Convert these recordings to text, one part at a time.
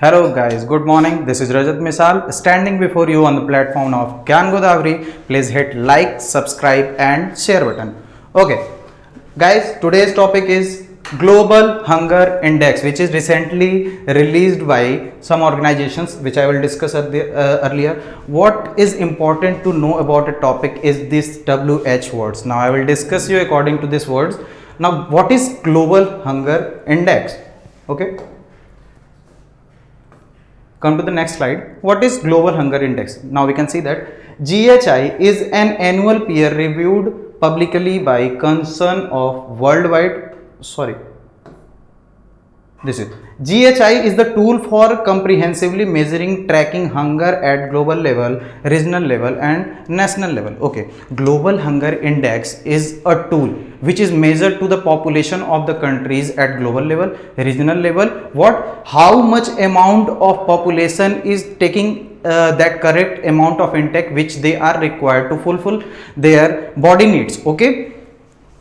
Hello guys, good morning. This is Rajat Misal standing before you on the platform of Gyan Godavari. Please hit like, subscribe and share button. Okay, guys, today's topic is Global Hunger Index, which is recently released by some organizations, which I will discuss earlier. What is important to know about a topic is this WH words. Now I will discuss you according to these words. Now what is Global Hunger Index? Okay. Come to the next slide. What is Global Hunger Index? Now we can see that GHI is an annual peer reviewed publicly by concern of worldwide. Sorry. This is GHI is the tool for comprehensively measuring tracking hunger at global level, regional level and national level. Okay, Global Hunger Index is a tool which is measured to the population of the countries at global level, regional level, how much amount of population is taking that correct amount of intake which they are required to fulfill their body needs. Okay,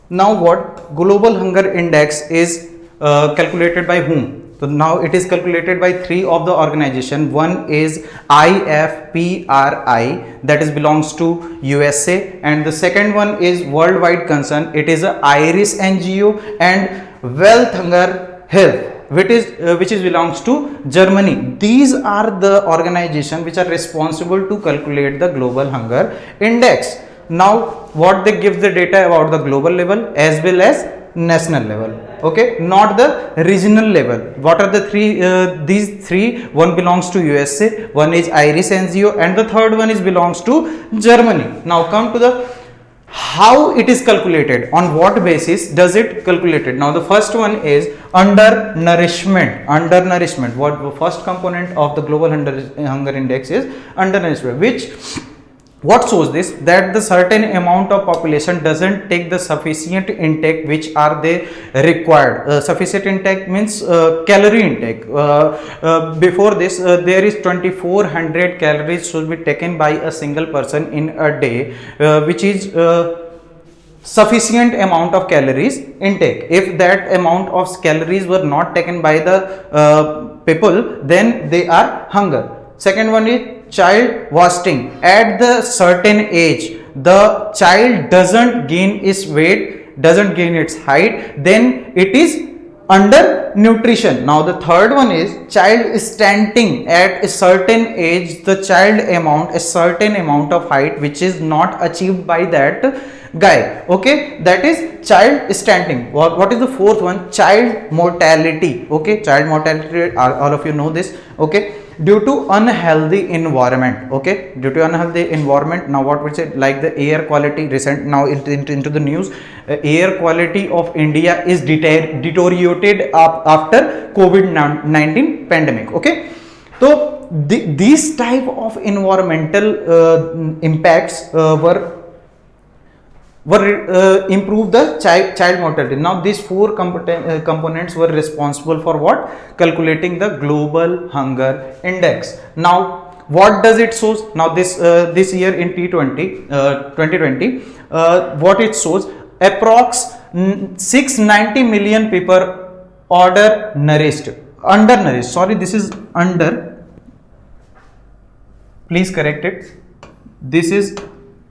now what Global Hunger Index is calculated by whom? So now it is calculated by three of the organization. One is IFPRI, that is belongs to USA, and the second one is Worldwide Concern. It is a Irish NGO, and Wealth Hunger Health, which is belongs to Germany. These are the organization which are responsible to calculate the Global Hunger Index. Now what they give the data about the global level as well as national level. Okay, not the regional level. What are the three? These three. One belongs to USA, one is Irish NGO, and the third one is belongs to Germany. Now come to the how it is calculated. On what basis does it calculated? Now the first one is undernourishment. Undernourishment. What the first component of the Global Hunger Index is undernourishment, which what shows this, that the certain amount of population doesn't take the sufficient intake which are they required. Sufficient intake means calorie intake. Before this there is 2400 calories should be taken by a single person in a day, which is sufficient amount of calories intake. If that amount of calories were not taken by the people, then they are hunger. Second one is child wasting. At the certain age the child doesn't gain its weight, doesn't gain its height, then it is undernutrition. Now the third one is child stunting. At a certain age the child amount a certain amount of height which is not achieved by that guy. Okay, that is child stunting. What is the fourth one? Child mortality. Okay, child mortality, all of you know this. Okay, due to unhealthy environment. Okay, due to unhealthy environment. Now what we say, like the air quality, recent now into the news, air quality of India is deteriorated after COVID-19 pandemic. Okay, so these type of environmental impacts were improve the child mortality. Now these four components were responsible for what? Calculating the Global Hunger Index. Now what does it shows? Now this year in T20 2020 what it shows, approx 690 million people undernourished. Sorry, this is under, please correct it. This is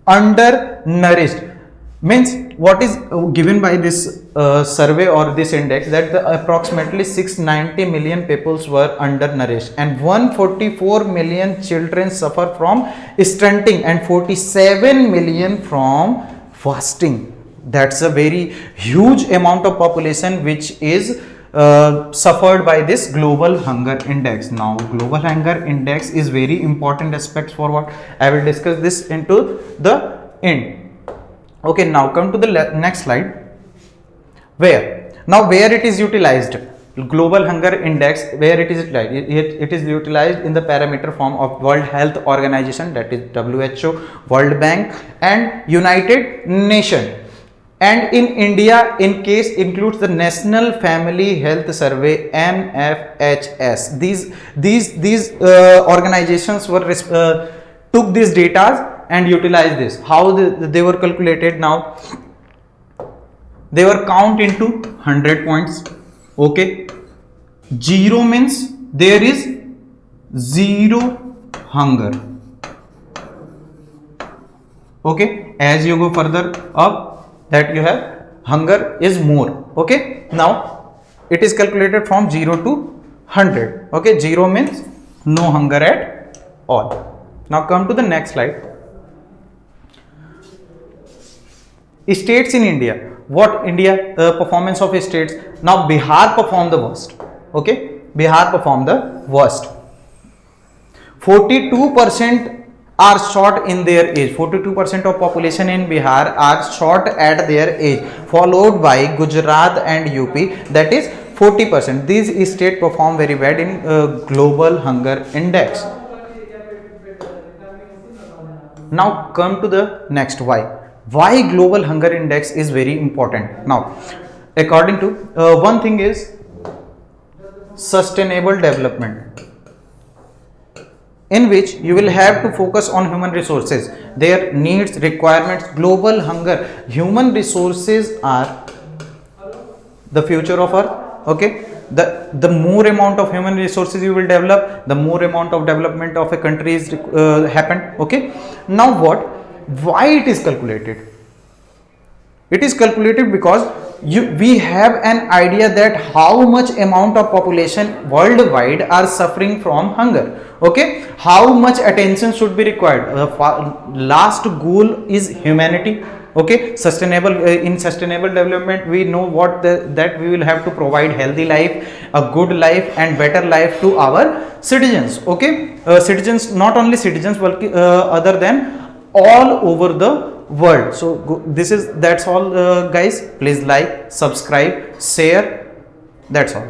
undernourished. Means what is given by this survey or this index, that the approximately 690 million peoples were undernourished and 144 million children suffer from stunting and 47 million from fasting. That's a very huge amount of population which is suffered by this Global Hunger Index. Now Global Hunger Index is very important aspects for what I will discuss this into the end. Okay, now come to the next slide. Where it is utilized, Global Hunger Index, where it is utilized? It is utilized in the parameter form of World Health Organization, that is WHO, World Bank and United Nations. And in India, in case includes the National Family Health Survey, NFHS. These organizations were took these data and utilized this. How they were calculated? Now they were count into 100 points. Okay, 0 means there is zero hunger. Okay, as you go further up, that you have hunger is more. Okay, now it is calculated from 0 to 100. Okay, 0 means no hunger at all. Now come to the next slide. States in India. What India performance of states? Now Bihar performed the worst. Okay, Bihar performed the worst. 42% are short in their age. 42% of population in Bihar are short at their age, followed by Gujarat and UP, that is 40%. These states perform very bad in global hunger index. Now come to the next why global hunger index is very important. Now according to one thing is sustainable development, in which you will have to focus on human resources, their needs, requirements. Global hunger, human resources are the future of earth. Okay, the more amount of human resources you will develop, the more amount of development of a country is happen. Okay, now why it is calculated? It is calculated because we have an idea that how much amount of population worldwide are suffering from hunger. Okay, how much attention should be required? Last goal is humanity. Okay, sustainable in sustainable development, we know that we will have to provide healthy life, a good life and better life to our citizens. Okay, citizens, not only citizens but other than all over the world. So that's all guys. Please like, subscribe, share. That's all.